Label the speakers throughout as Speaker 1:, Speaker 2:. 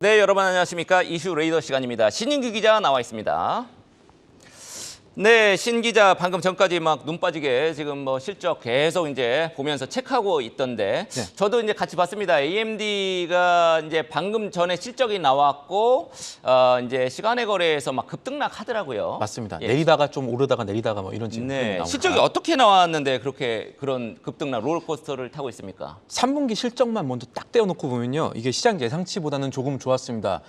Speaker 1: 네, 여러분 안녕하십니까? 이슈 레이더 시간입니다. 신인규 기자 나와 있습니다. 네, 신 기자 방금 전까지 막 눈 빠지게 지금 뭐 실적 계속 이제 보면서 체크하고 있던데,
Speaker 2: 네.
Speaker 1: 저도 이제 같이 봤습니다. AMD가 이제 방금 전에 실적이 나왔고, 이제 시간의 거래에서 막 급등락 하더라고요.
Speaker 2: 맞습니다.
Speaker 1: 예.
Speaker 2: 내리다가 좀 오르다가 내리다가 뭐 이런 지금
Speaker 1: 네,
Speaker 2: 나옵니다.
Speaker 1: 실적이 어떻게 나왔는데 그렇게 그런 급등락 롤러코스터를 타고 있습니까?
Speaker 2: 3분기 실적만 먼저 딱 떼어놓고 보면요, 이게 시장 예상치보다는 조금 좋았습니다.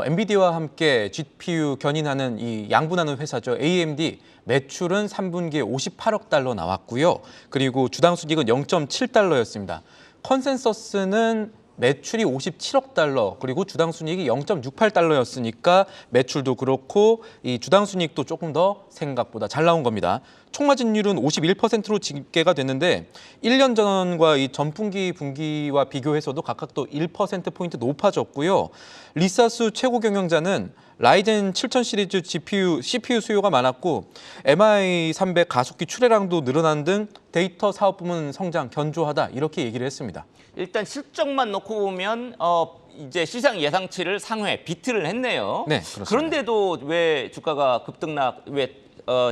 Speaker 2: 엔비디아와 함께 GPU 견인하는 이 양분하는 회사죠, AMD. 매출은 3분기에 58억 달러 나왔고요. 그리고 주당 순이익은 0.7달러였습니다. 컨센서스는 매출이 57억 달러, 그리고 주당 순이익이 0.68달러였으니까 매출도 그렇고 이 주당 순이익도 조금 더 생각보다 잘 나온 겁니다. 총마진율은 51%로 집계가 됐는데 1년 전과 이 전분기 분기와 비교해서도 각각 또 1%포인트 높아졌고요. 리사수 최고 경영자는 라이젠 7000 시리즈 CPU 수요가 많았고 MI300 가속기 출하량도 늘어난 등 데이터 사업 부문 성장 견조하다, 이렇게 얘기를 했습니다.
Speaker 1: 일단 실적만 놓고 보면 이제 시장 예상치를 상회 비트를 했네요.
Speaker 2: 네, 그렇습니다.
Speaker 1: 그런데도 왜 주가가 급등락, 왜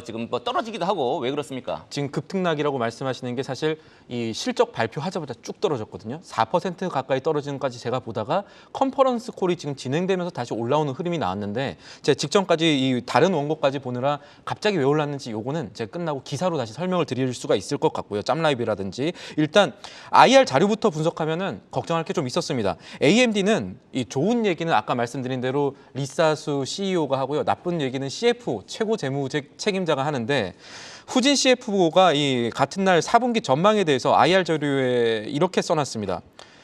Speaker 1: 지금 뭐 떨어지기도 하고 왜 그렇습니까?
Speaker 2: 지금 급등락이라고 말씀하시는 게 사실 이 실적 발표하자마자 쭉 떨어졌거든요. 4% 가까이 떨어지는 까지 제가 보다가 컨퍼런스 콜이 지금 진행되면서 다시 올라오는 흐름이 나왔는데, 제가 직전까지 이 다른 원고까지 보느라 갑자기 왜 올랐는지 요거는 제가 끝나고 기사로 다시 설명을 드릴 수가 있을 것 같고요. 짬라이브라든지. 일단 IR 자료부터 분석하면은 걱정할 게 좀 있었습니다. AMD는 이 좋은 얘기는 아까 말씀드린 대로 리사수 CEO가 하고요. 나쁜 얘기는 CFO, 최고 재무 책임자가 하는데, 후진 CFO가 이 같은 날 4분기 전망에 대해서 IR 자료에 이렇게 써놨습니다.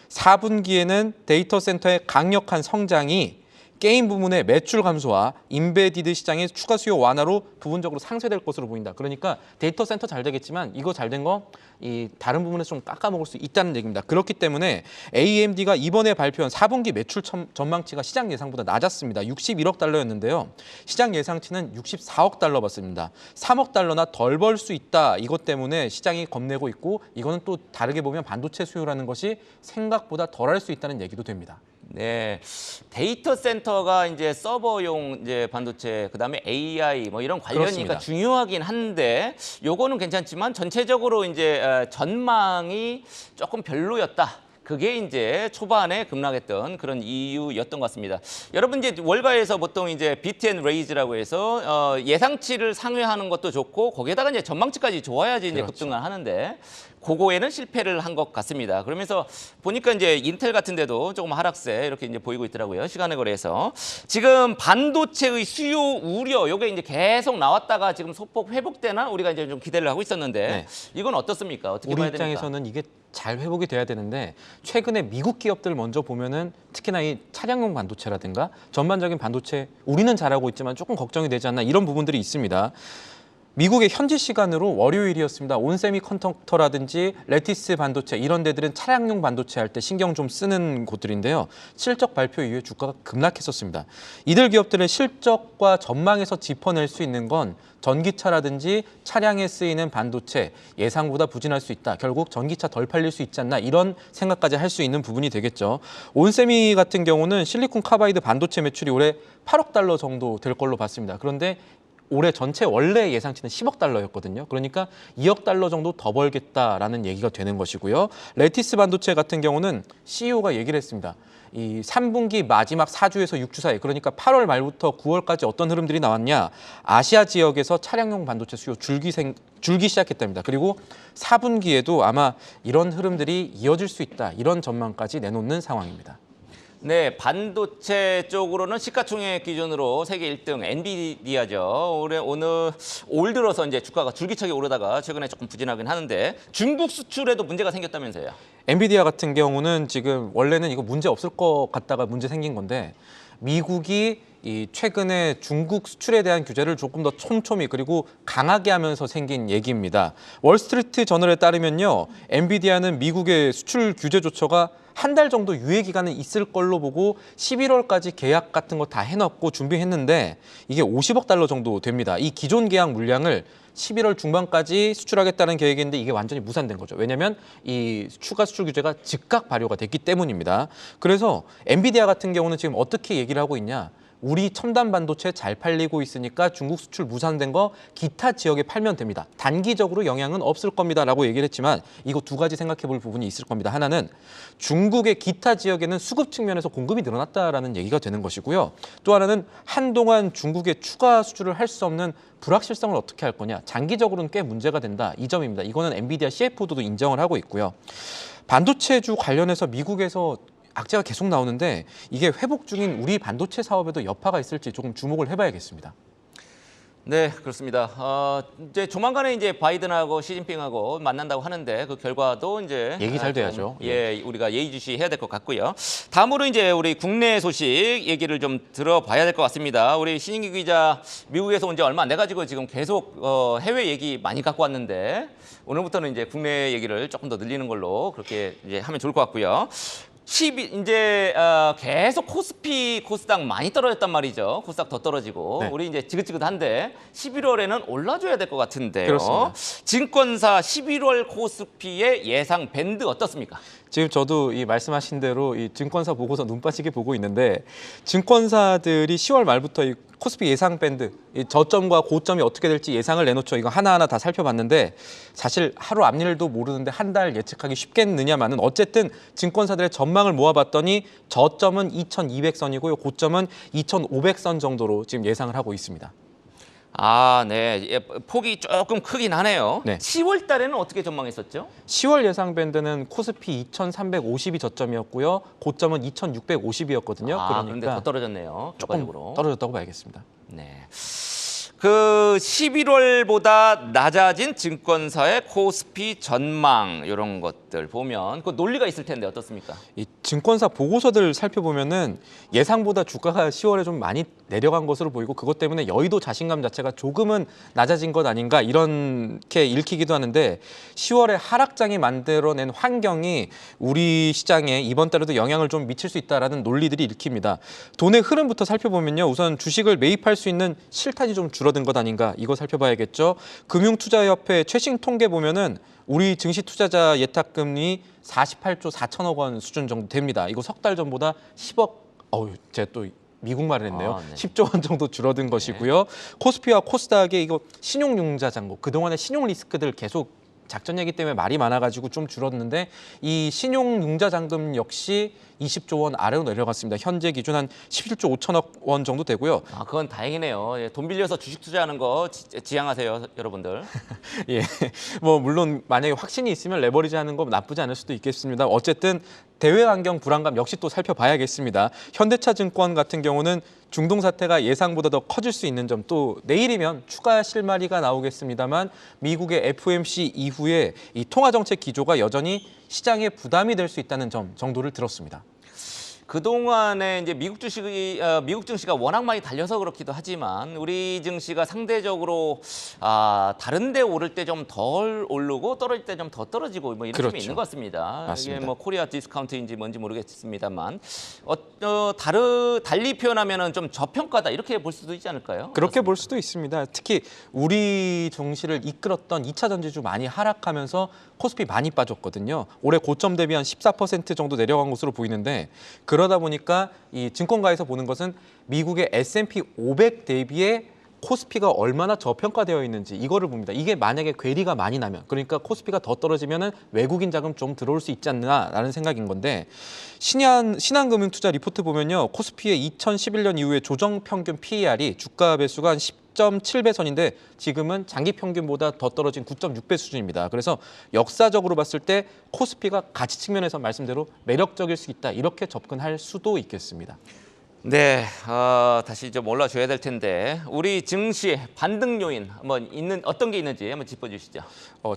Speaker 2: 4분기에는 데이터 센터의 강력한 성장이 게임 부문의 매출 감소와 인베디드 시장의 추가 수요 완화로 부분적으로 상쇄될 것으로 보인다. 그러니까 데이터 센터 잘 되겠지만 이거 잘 된 거 이 다른 부분에서 좀 깎아먹을 수 있다는 얘기입니다. 그렇기 때문에 AMD가 이번에 발표한 4분기 매출 전망치가 시장 예상보다 낮았습니다. 61억 달러였는데요. 시장 예상치는 64억 달러 봤습니다. 3억 달러나 덜 벌 수 있다. 이것 때문에 시장이 겁내고 있고, 이거는 또 다르게 보면 반도체 수요라는 것이 생각보다 덜할 수 있다는 얘기도 됩니다.
Speaker 1: 네, 데이터 센터가 이제 서버용 이제 반도체, 그다음에 AI 뭐 이런 관련이니까
Speaker 2: 그렇습니다.
Speaker 1: 중요하긴 한데, 요거는 괜찮지만 전체적으로 이제 전망이 조금 별로였다. 그게 이제 초반에 급락했던 그런 이유였던 것 같습니다. 여러분 이제 월가에서 보통 이제 비트 앤 레이즈라고 해서 예상치를 상회하는 것도 좋고 거기에다가 이제 전망치까지 좋아야지 이제
Speaker 2: 그렇죠.
Speaker 1: 급등을 하는데, 그거에는 실패를 한 것 같습니다. 그러면서 보니까 이제 인텔 같은 데도 조금 하락세 이렇게 이제 보이고 있더라고요. 시간의 거래에서. 지금 반도체의 수요 우려, 요게 이제 계속 나왔다가 지금 소폭 회복되나 우리가 이제 좀 기대를 하고 있었는데,
Speaker 2: 네.
Speaker 1: 이건 어떻습니까? 어떻게
Speaker 2: 우리
Speaker 1: 봐야 됩니까?
Speaker 2: 입장에서는 이게 잘 회복이 돼야 되는데, 최근에 미국 기업들 먼저 보면은 특히나 이 차량용 반도체라든가 전반적인 반도체 우리는 잘하고 있지만 조금 걱정이 되지 않나, 이런 부분들이 있습니다. 미국의 현지 시간으로 월요일이었습니다. 온세미컨덕터라든지 레티스 반도체 이런 데들은 차량용 반도체 할 때 신경 좀 쓰는 곳들인데요. 실적 발표 이후에 주가가 급락했었습니다. 이들 기업들의 실적과 전망에서 짚어낼 수 있는 건 전기차라든지 차량에 쓰이는 반도체 예상보다 부진할 수 있다. 결국 전기차 덜 팔릴 수 있지 않나, 이런 생각까지 할 수 있는 부분이 되겠죠. 온세미 같은 경우는 실리콘 카바이드 반도체 매출이 올해 8억 달러 정도 될 걸로 봤습니다. 그런데 올해 전체 원래 예상치는 10억 달러였거든요. 그러니까 2억 달러 정도 더 벌겠다라는 얘기가 되는 것이고요. 레티스 반도체 같은 경우는 CEO가 얘기를 했습니다. 이 3분기 마지막 4주에서 6주 사이, 그러니까 8월 말부터 9월까지 어떤 흐름들이 나왔냐. 아시아 지역에서 차량용 반도체 수요 줄기 시작했답니다. 그리고 4분기에도 아마 이런 흐름들이 이어질 수 있다. 이런 전망까지 내놓는 상황입니다.
Speaker 1: 네, 반도체 쪽으로는 시가총액 기준으로 세계 1등 엔비디아죠. 올 들어서 이제 주가가 줄기차게 오르다가 최근에 조금 부진하긴 하는데, 중국 수출에도 문제가 생겼다면서요?
Speaker 2: 엔비디아 같은 경우는 지금 원래는 이거 문제 없을 것 같다가 문제 생긴 건데, 미국이 이 최근에 중국 수출에 대한 규제를 조금 더 촘촘히 그리고 강하게 하면서 생긴 얘기입니다. 월스트리트 저널에 따르면요, 엔비디아는 미국의 수출 규제 조처가 한 달 정도 유예 기간은 있을 걸로 보고 11월까지 계약 같은 거 다 해놓고 준비했는데 이게 50억 달러 정도 됩니다. 이 기존 계약 물량을 11월 중반까지 수출하겠다는 계획인데 이게 완전히 무산된 거죠. 왜냐하면 이 추가 수출 규제가 즉각 발효가 됐기 때문입니다. 그래서 엔비디아 같은 경우는 지금 어떻게 얘기를 하고 있냐. 우리 첨단 반도체 잘 팔리고 있으니까 중국 수출 무산된 거 기타 지역에 팔면 됩니다. 단기적으로 영향은 없을 겁니다라고 얘기를 했지만 이거 두 가지 생각해 볼 부분이 있을 겁니다. 하나는 중국의 기타 지역에는 수급 측면에서 공급이 늘어났다라는 얘기가 되는 것이고요. 또 하나는 한동안 중국의 추가 수출을 할 수 없는 불확실성을 어떻게 할 거냐. 장기적으로는 꽤 문제가 된다. 이 점입니다. 이거는 엔비디아 CFO도 인정을 하고 있고요. 반도체주 관련해서 미국에서 악재가 계속 나오는데 이게 회복 중인 우리 반도체 사업에도 여파가 있을지 조금 주목을 해봐야겠습니다.
Speaker 1: 네, 그렇습니다. 이제 조만간에 이제 바이든하고 시진핑하고 만난다고 하는데 그 결과도 이제
Speaker 2: 얘기 잘 돼야죠.
Speaker 1: 우리가 예의주시해야 될 것 같고요. 다음으로 이제 우리 국내 소식 얘기를 좀 들어봐야 될 것 같습니다. 우리 신인기 기자 미국에서 온 지 얼마 안 돼가지고 지금 계속 해외 얘기 많이 갖고 왔는데 오늘부터는 이제 국내 얘기를 조금 더 늘리는 걸로 그렇게 이제 하면 좋을 것 같고요. 이제 계속 코스닥 많이 떨어졌단 말이죠. 코스닥 더 떨어지고
Speaker 2: 네.
Speaker 1: 우리 이제 지긋지긋한데 11월에는 올라줘야 될 것 같은데요.
Speaker 2: 그렇습니다.
Speaker 1: 증권사 11월 코스피의 예상 밴드 어떻습니까?
Speaker 2: 지금 저도 이 말씀하신 대로 이 증권사 보고서 눈 빠지게 보고 있는데 증권사들이 10월 말부터 이 코스피 예상 밴드, 이 저점과 고점이 어떻게 될지 예상을 내놓죠. 이거 하나하나 다 살펴봤는데 사실 하루 앞일도 모르는데 한 달 예측하기 쉽겠느냐마는 어쨌든 증권사들의 전망을 모아봤더니 저점은 2200선이고요. 고점은 2500선 정도로 지금 예상을 하고 있습니다.
Speaker 1: 네. 폭이 조금 크긴 하네요.
Speaker 2: 네.
Speaker 1: 10월 달에는 어떻게 전망했었죠?
Speaker 2: 10월 예상 밴드는 코스피 2350이 저점이었고요. 고점은 2650이었거든요.
Speaker 1: 그런데 더 떨어졌네요.
Speaker 2: 조금
Speaker 1: 결과적으로.
Speaker 2: 떨어졌다고 봐야겠습니다.
Speaker 1: 네. 그 11월보다 낮아진 증권사의 코스피 전망 이런 것들 보면 그 논리가 있을 텐데 어떻습니까?
Speaker 2: 이 증권사 보고서들 살펴보면은 예상보다 주가가 10월에 좀 많이 내려간 것으로 보이고 그것 때문에 여의도 자신감 자체가 조금은 낮아진 것 아닌가 이렇게 읽히기도 하는데 10월에 하락장이 만들어낸 환경이 우리 시장에 이번 달에도 영향을 좀 미칠 수 있다라는 논리들이 읽힙니다. 돈의 흐름부터 살펴보면요. 우선 주식을 매입할 수 있는 실탄이 좀 줄어든 것 아닌가 이거 살펴봐야겠죠. 금융투자협회 최신 통계 보면은 우리 증시 투자자 예탁금리 48조 4천억 원 수준 정도 됩니다. 이거 석 달 전보다 10억 제가 또 미국말을 했네요.
Speaker 1: 네.
Speaker 2: 10조 원 정도 줄어든 것이고요. 코스피와 코스닥의 이거 신용융자 잔고 그동안의 신용 리스크들 계속 작전 얘기 때문에 말이 많아가지고 좀 줄었는데 이 신용융자 잔금 역시 20조 원 아래로 내려갔습니다. 현재 기준 한 11조 5천억 원 정도 되고요.
Speaker 1: 그건 다행이네요. 예, 돈 빌려서 주식 투자하는 거 지양하세요, 여러분들.
Speaker 2: 예, 뭐 물론 만약에 확신이 있으면 레버리지 하는 거 나쁘지 않을 수도 있겠습니다. 어쨌든 대외 환경 불안감 역시 또 살펴봐야겠습니다. 현대차증권 같은 경우는 중동 사태가 예상보다 더 커질 수 있는 점 또 내일이면 추가 실마리가 나오겠습니다만 미국의 FOMC 이후에 이 통화 정책 기조가 여전히 시장에 부담이 될 수 있다는 점 정도를 들었습니다.
Speaker 1: 그동안에 이제 미국 증시가 워낙 많이 달려서 그렇기도 하지만 우리 증시가 상대적으로 다른 데 오를 때 좀 덜 오르고 떨어질 때 좀 더 떨어지고 뭐 이런
Speaker 2: 그렇죠.
Speaker 1: 점이 있는 것 같습니다.
Speaker 2: 맞습니다.
Speaker 1: 이게 뭐 코리아 디스카운트인지 뭔지 모르겠습니다만 달리 표현하면은 좀 저평가다 이렇게 볼 수도 있지 않을까요?
Speaker 2: 그렇게 볼 수도 있습니다. 특히 우리 증시를 이끌었던 2차 전지주 많이 하락하면서 코스피 많이 빠졌거든요. 올해 고점 대비 한 14% 정도 내려간 것으로 보이는데 그러다 보니까 이 증권가에서 보는 것은 미국의 S&P 500 대비에 코스피가 얼마나 저평가되어 있는지 이거를 봅니다. 이게 만약에 괴리가 많이 나면 그러니까 코스피가 더 떨어지면은 외국인 자금 좀 들어올 수 있지 않나라는 생각인 건데 신한금융투자 리포트 보면요. 코스피의 2011년 이후에 조정 평균 PER이 주가 배수가 한 10.7배 선인데 지금은 장기 평균보다 더 떨어진 9.6배 수준입니다. 그래서 역사적으로 봤을 때 코스피가 가치 측면에서 말씀대로 매력적일 수 있다. 이렇게 접근할 수도 있겠습니다.
Speaker 1: 네, 다시 좀 올라줘야 될 텐데 우리 증시 반등 요인 어떤 게 있는지 한번 짚어주시죠.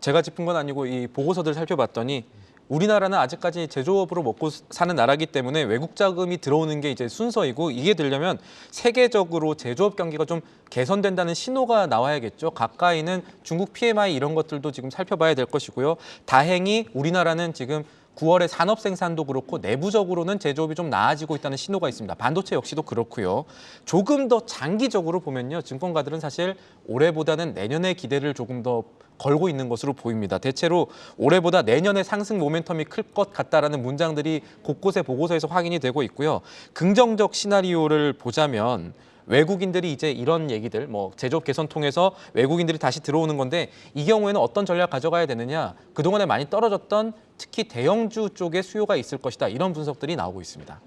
Speaker 2: 제가 짚은 건 아니고 이 보고서들 살펴봤더니 우리나라는 아직까지 제조업으로 먹고 사는 나라이기 때문에 외국 자금이 들어오는 게 이제 순서이고 이게 되려면 세계적으로 제조업 경기가 좀 개선된다는 신호가 나와야겠죠. 가까이는 중국 PMI 이런 것들도 지금 살펴봐야 될 것이고요. 다행히 우리나라는 지금 9월에 산업 생산도 그렇고 내부적으로는 제조업이 좀 나아지고 있다는 신호가 있습니다. 반도체 역시도 그렇고요. 조금 더 장기적으로 보면요. 증권가들은 사실 올해보다는 내년의 기대를 조금 더 걸고 있는 것으로 보입니다. 대체로 올해보다 내년의 상승 모멘텀이 클 것 같다라는 문장들이 곳곳에 보고서에서 확인이 되고 있고요. 긍정적 시나리오를 보자면 외국인들이 이제 이런 얘기들, 뭐 제조업 개선 통해서 외국인들이 다시 들어오는 건데 이 경우에는 어떤 전략 가져가야 되느냐? 그동안에 많이 떨어졌던 특히 대형주 쪽에 수요가 있을 것이다. 이런 분석들이 나오고 있습니다.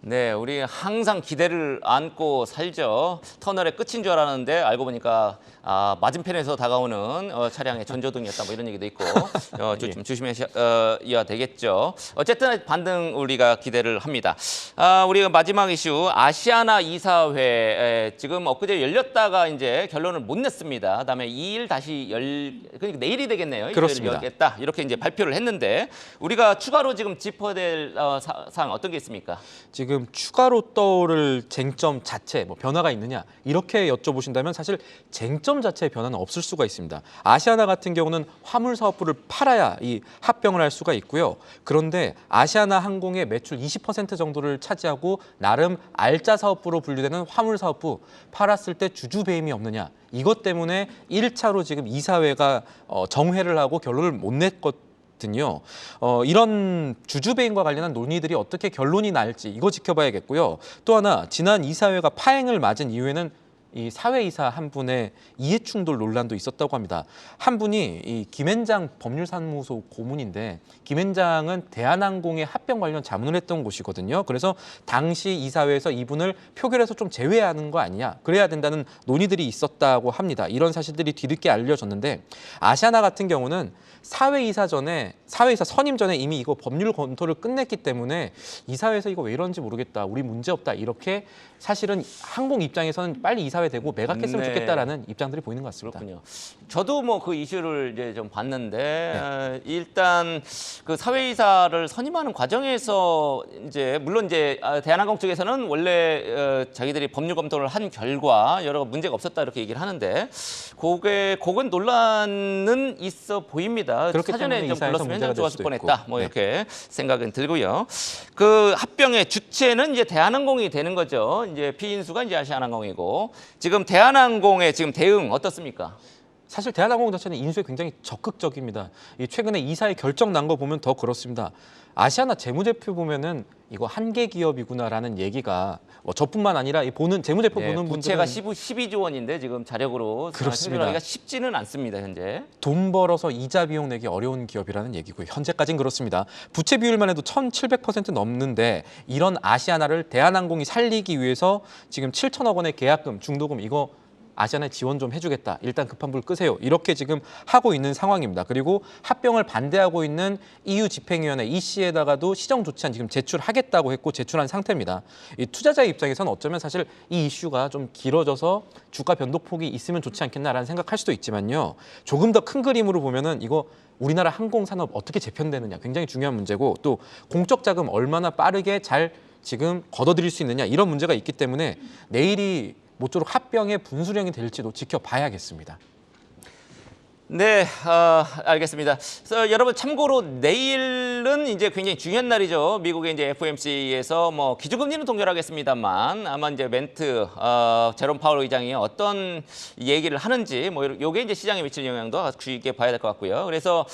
Speaker 1: 네, 우리 항상 기대를 안고 살죠. 터널의 끝인 줄 알았는데 알고 보니까 맞은편에서 다가오는 차량의 전조등이었다. 뭐 이런 얘기도 있고 좀 조심해야 되겠죠. 어쨌든 반등 우리가 기대를 합니다. 우리가 마지막 이슈 아시아나 이사회 지금 엊그제 열렸다가 이제 결론을 못 냈습니다. 그다음에 2일 다시 그러니까 내일이 되겠네요.
Speaker 2: 그렇습니다.
Speaker 1: 열겠다 이렇게 이제 발표를 했는데 우리가 추가로 지금 짚어야 사항 어떤 게 있습니까?
Speaker 2: 지금 추가로 떠오를 쟁점 자체, 뭐 변화가 있느냐 이렇게 여쭤보신다면 사실 쟁점 자체의 변화는 없을 수가 있습니다. 아시아나 같은 경우는 화물 사업부를 팔아야 이 합병을 할 수가 있고요. 그런데 아시아나 항공의 매출 20% 정도를 차지하고 나름 알짜 사업부로 분류되는 화물 사업부 팔았을 때 주주 배임이 없느냐. 이것 때문에 1차로 지금 이사회가 정회를 하고 결론을 못 냈거든요. 이런 주주 배임과 관련한 논의들이 어떻게 결론이 날지 이거 지켜봐야겠고요. 또 하나 지난 이사회가 파행을 맞은 이후에는 이 사회이사 한 분의 이해충돌 논란도 있었다고 합니다. 한 분이 이 김앤장 법률사무소 고문인데 김앤장은 대한항공의 합병 관련 자문을 했던 곳이거든요. 그래서 당시 이사회에서 이분을 표결에서 좀 제외하는 거 아니냐. 그래야 된다는 논의들이 있었다고 합니다. 이런 사실들이 뒤늦게 알려졌는데 아시아나 같은 경우는 사회이사 선임 전에 이미 이거 법률 검토를 끝냈기 때문에 이사회에서 이거 왜 이런지 모르겠다. 우리 문제 없다. 이렇게 사실은 항공 입장에서는 빨리 이사회 되고 매각했으면 좋겠다라는 입장들이 보이는 것 같습니다.
Speaker 1: 그렇군요. 저도 뭐 그 이슈를 이제 좀 봤는데 일단 그 사회이사를 선임하는 과정에서 이제 물론 이제 대한항공 쪽에서는 원래 자기들이 법률 검토를 한 결과 여러 문제가 없었다 이렇게 얘기를 하는데 그건 논란은 있어 보입니다. 사전에 좀 불렀으면 좋았을 뻔했다. 뭐 이렇게 생각은 들고요. 그 합병의 주체는 이제 대한항공이 되는 거죠. 이제 피인수가 이제 아시아나항공이고 지금 대한항공의 지금 대응 어떻습니까?
Speaker 2: 사실 대한항공 자체는 인수에 굉장히 적극적입니다. 최근에 이사의 결정 난 거 보면 더 그렇습니다. 아시아나 재무제표 보면은 이거 한계 기업이구나라는 얘기가 저뿐만 아니라 보는 재무제표 보는
Speaker 1: 부채가
Speaker 2: 분들은
Speaker 1: 12조 원인데 지금 자력으로
Speaker 2: 그렇습니다.
Speaker 1: 생각하기가 쉽지는 않습니다. 현재.
Speaker 2: 돈 벌어서 이자 비용 내기 어려운 기업이라는 얘기고요. 현재까지는 그렇습니다. 부채 비율만 해도 1,700% 넘는데 이런 아시아나를 대한항공이 살리기 위해서 지금 7천억 원의 계약금, 중도금 이거 아시아나에 지원 좀 해주겠다. 일단 급한 불 끄세요. 이렇게 지금 하고 있는 상황입니다. 그리고 합병을 반대하고 있는 EU 집행위원회 EC에다가도 시정 조치안 지금 제출하겠다고 했고 제출한 상태입니다. 이 투자자 입장에서는 어쩌면 사실 이 이슈가 좀 길어져서 주가 변동폭이 있으면 좋지 않겠나라는 생각할 수도 있지만요. 조금 더 큰 그림으로 보면은 이거 우리나라 항공산업 어떻게 재편되느냐 굉장히 중요한 문제고 또 공적 자금 얼마나 빠르게 잘 지금 걷어들일 수 있느냐 이런 문제가 있기 때문에 내일이 모쪼록 합병의 분수령이 될지도 지켜봐야겠습니다.
Speaker 1: 네, 알겠습니다. 그래서 여러분 참고로 내일은 이제 굉장히 중요한 날이죠. 미국의 이제 FOMC에서 뭐 기준금리는 동결하겠습니다만 아마 이제 멘트 제롬 파월 의장이 어떤 얘기를 하는지 뭐 요게 이제 시장에 미칠 영향도 아주 있게 봐야 될 것 같고요. 그래서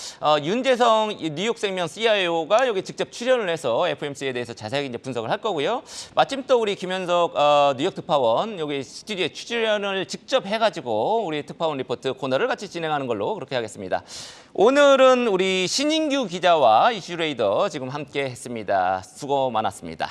Speaker 1: 윤재성 뉴욕생명 CIO가 여기 직접 출연을 해서 FOMC에 대해서 자세하게 이제 분석을 할 거고요. 마침 또 우리 김현석 뉴욕 특파원 여기 스튜디오에 출연을 직접 해가지고 우리 특파원 리포트 코너를 같이 진행하는 걸로 그렇게 하겠습니다. 오늘은 우리 신인규 기자와 이슈레이더 지금 함께 했습니다. 수고 많았습니다.